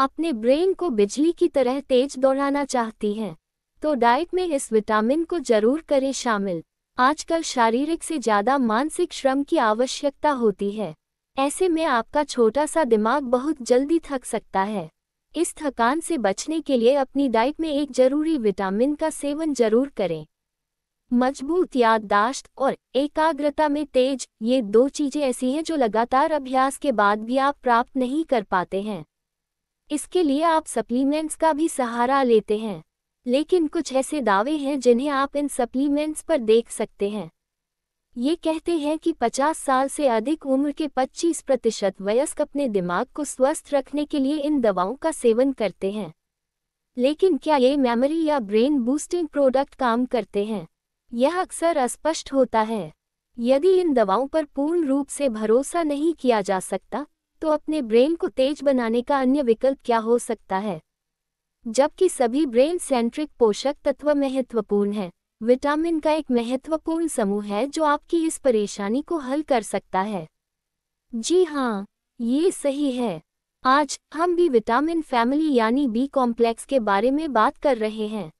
अपने ब्रेन को बिजली की तरह तेज दौड़ाना चाहती हैं, तो डाइट में इस विटामिन को जरूर करें शामिल। आजकल शारीरिक से ज़्यादा मानसिक श्रम की आवश्यकता होती है। ऐसे में आपका छोटा सा दिमाग बहुत जल्दी थक सकता है। इस थकान से बचने के लिए अपनी डाइट में एक जरूरी विटामिन का सेवन जरूर करें। मजबूत याददाश्त और एकाग्रता में तेज, ये दो चीज़ें ऐसी हैं जो लगातार अभ्यास के बाद भी आप प्राप्त नहीं कर पाते हैं। इसके लिए आप सप्लीमेंट्स का भी सहारा लेते हैं, लेकिन कुछ ऐसे दावे हैं जिन्हें आप इन सप्लीमेंट्स पर देख सकते हैं। ये कहते हैं कि 50 साल से अधिक उम्र के 25% वयस्क अपने दिमाग को स्वस्थ रखने के लिए इन दवाओं का सेवन करते हैं। लेकिन क्या ये मेमोरी या ब्रेन बूस्टिंग प्रोडक्ट काम करते हैं? यह अक्सर अस्पष्ट होता है। यदि इन दवाओं पर पूर्ण रूप से भरोसा नहीं किया जा सकता, तो अपने ब्रेन को तेज बनाने का अन्य विकल्प क्या हो सकता है? जबकि सभी ब्रेन सेंट्रिक पोषक तत्व महत्वपूर्ण हैं, विटामिन का एक महत्वपूर्ण समूह है जो आपकी इस परेशानी को हल कर सकता है। जी हाँ, ये सही है। आज हम बी विटामिन फैमिली यानी बी कॉम्प्लेक्स के बारे में बात कर रहे हैं।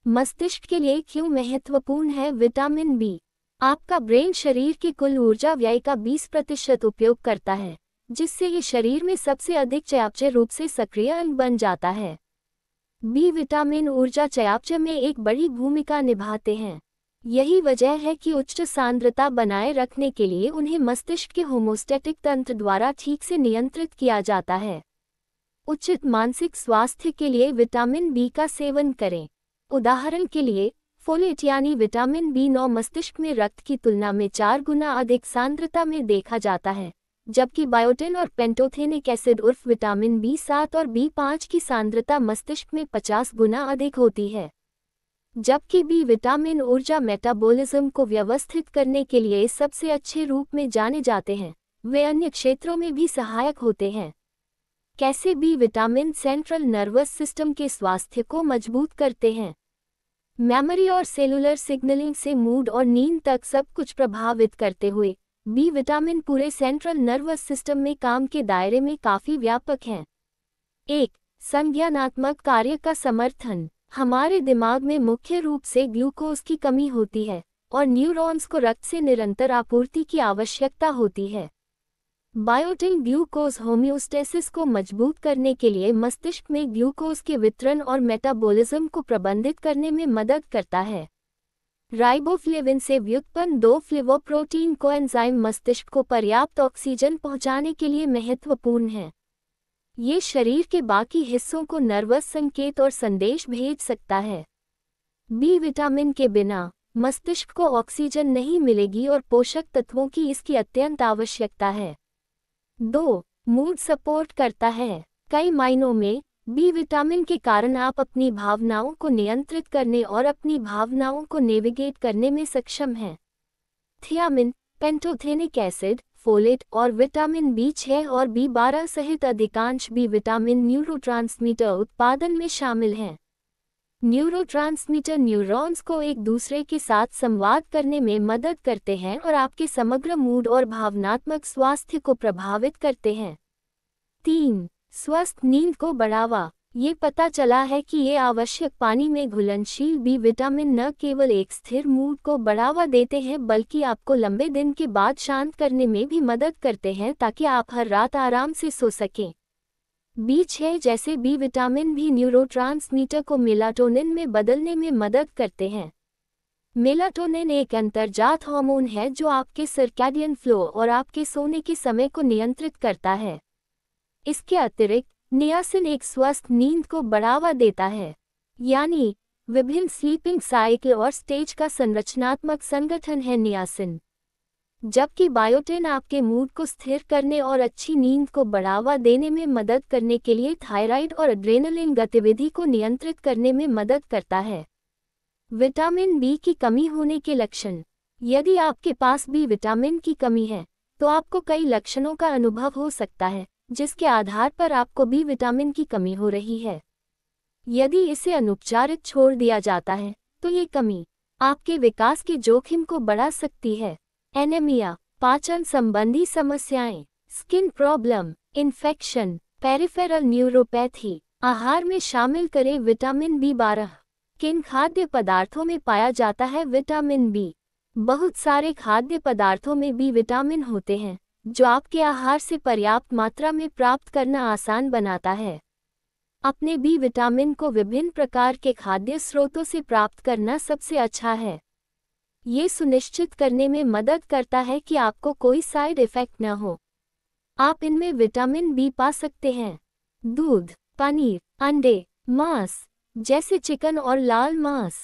मस्तिष्क के लिए क्यों महत्वपूर्ण है विटामिन बी? आपका ब्रेन शरीर की कुल ऊर्जा व्यय का 20% उपयोग करता है, जिससे ये शरीर में सबसे अधिक चयापचय रूप से सक्रिय अंग बन जाता है। बी विटामिन ऊर्जा चयापचय में एक बड़ी भूमिका निभाते हैं। यही वजह है कि उच्च सांद्रता बनाए रखने के लिए उन्हें मस्तिष्क के होमोस्टैटिक तंत्र द्वारा ठीक से नियंत्रित किया जाता है। उचित मानसिक स्वास्थ्य के लिए विटामिन बी का सेवन करें। उदाहरण के लिए, फोलेट यानी विटामिन बी9 मस्तिष्क में रक्त की तुलना में 4 गुना अधिक सांद्रता में देखा जाता है, जबकि बायोटिन और पेंटोथेनिक एसिड उर्फ विटामिन बी7 और बी5 की सांद्रता मस्तिष्क में 50 गुना अधिक होती है। जबकि बी विटामिन ऊर्जा मेटाबॉलिज्म को व्यवस्थित करने के लिए सबसे अच्छे रूप में जाने जाते हैं, वे अन्य क्षेत्रों में भी सहायक होते हैं। कैसे B vitamin central nervous system के स्वास्थ्य को मजबूत करते हैं? मेमोरी और सेलुलर सिग्नलिंग से मूड और नींद तक सब कुछ प्रभावित करते हुए बी विटामिन पूरे सेंट्रल नर्वस सिस्टम में काम के दायरे में काफ़ी व्यापक हैं। 1. संज्ञानात्मक कार्य का समर्थन। हमारे दिमाग में मुख्य रूप से ग्लूकोज की कमी होती है और न्यूरॉन्स को रक्त से निरंतर आपूर्ति की आवश्यकता होती है। बायोटिन ग्लूकोज होम्योस्टेसिस को मजबूत करने के लिए मस्तिष्क में ग्लूकोज के वितरण और मेटाबॉलिज्म को प्रबंधित करने में मदद करता है। राइबोफ्लेविन से व्युत्पन्न 2 फ्लेवोप्रोटीन कोएंजाइम मस्तिष्क को पर्याप्त ऑक्सीजन पहुंचाने के लिए महत्वपूर्ण हैं। ये शरीर के बाकी हिस्सों को नर्वस संकेत और संदेश भेज सकता है। बी विटामिन के बिना मस्तिष्क को ऑक्सीजन नहीं मिलेगी और पोषक तत्वों की इसकी अत्यंत आवश्यकता है। 2. मूड सपोर्ट करता है। कई मायनों में बी विटामिन के कारण आप अपनी भावनाओं को नियंत्रित करने और अपनी भावनाओं को नेविगेट करने में सक्षम हैं। थियामिन, पेंटोथेनिक एसिड, फोलेट और विटामिन बी6 और बी12 सहित अधिकांश बी विटामिन न्यूरोट्रांसमीटर उत्पादन में शामिल हैं। न्यूरोट्रांसमीटर न्यूरॉन्स को एक दूसरे के साथ संवाद करने में मदद करते हैं और आपके समग्र मूड और भावनात्मक स्वास्थ्य को प्रभावित करते हैं। 3. स्वस्थ नींद को बढ़ावा। ये पता चला है कि ये आवश्यक पानी में घुलनशील बी विटामिन न केवल एक स्थिर मूड को बढ़ावा देते हैं बल्कि आपको लंबे दिन के बाद शांत करने में भी मदद करते हैं ताकि आप हर रात आराम से सो सकें। बी6 जैसे बी विटामिन भी न्यूरोट्रांसमीटर को मेलाटोनिन में बदलने में मदद करते हैं। मेलाटोनिन एक अंतर्जात हार्मोन है जो आपके सर्कैडियन फ्लो और आपके सोने के समय को नियंत्रित करता है। इसके अतिरिक्त नियासिन एक स्वस्थ नींद को बढ़ावा देता है, यानी विभिन्न स्लीपिंग साइकिल और स्टेज का संरचनात्मक संगठन है नियासिन। जबकि बायोटिन आपके मूड को स्थिर करने और अच्छी नींद को बढ़ावा देने में मदद करने के लिए थायराइड और एड्रेनलिन गतिविधि को नियंत्रित करने में मदद करता है। विटामिन बी की कमी होने के लक्षण। यदि आपके पास बी विटामिन की कमी है, तो आपको कई लक्षणों का अनुभव हो सकता है जिसके आधार पर आपको बी विटामिन की कमी हो रही है। यदि इसे अनुपचारित छोड़ दिया जाता है, तो ये कमी आपके विकास के जोखिम को बढ़ा सकती है। एनीमिया, पाचन संबंधी समस्याएं, skin problem, infection, peripheral neuropathy. आहार में शामिल करें विटामिन B12। किन खाद्य पदार्थों में पाया जाता है विटामिन बी? बहुत सारे खाद्य पदार्थों में बी विटामिन होते हैं, जो आपके आहार से पर्याप्त मात्रा में प्राप्त करना आसान बनाता है। अपने बी विटामिन को विभिन्न प्रकार के खाद्य स्रोतों से प्राप्त करना सबसे अच्छा है। ये सुनिश्चित करने में मदद करता है कि आपको कोई साइड इफ़ेक्ट न हो। आप इनमें विटामिन बी पा सकते हैं दूध, पनीर, अंडे, मांस जैसे चिकन और लाल मांस,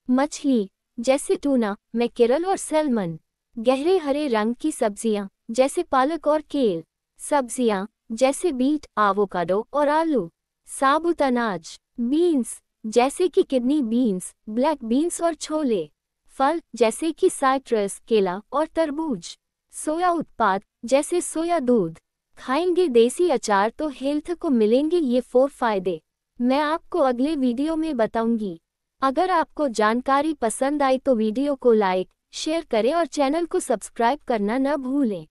मछली जैसे टूना, मैकेरल और सैल्मन, गहरे हरे रंग की सब्जियां जैसे पालक और केल, सब्जियां जैसे बीट, एवोकाडो और आलू, साबुत अनाज, बीन्स जैसे कि किडनी बीन्स, ब्लैक बीन्स और छोले, फल जैसे कि साइट्रस, केला और तरबूज, सोया उत्पाद जैसे सोया दूध। खाएंगे देसी अचार तो हेल्थ को मिलेंगे ये 4 फायदे। मैं आपको अगले वीडियो में बताऊंगी। अगर आपको जानकारी पसंद आई तो वीडियो को लाइक, शेयर करें और चैनल को सब्सक्राइब करना न भूलें।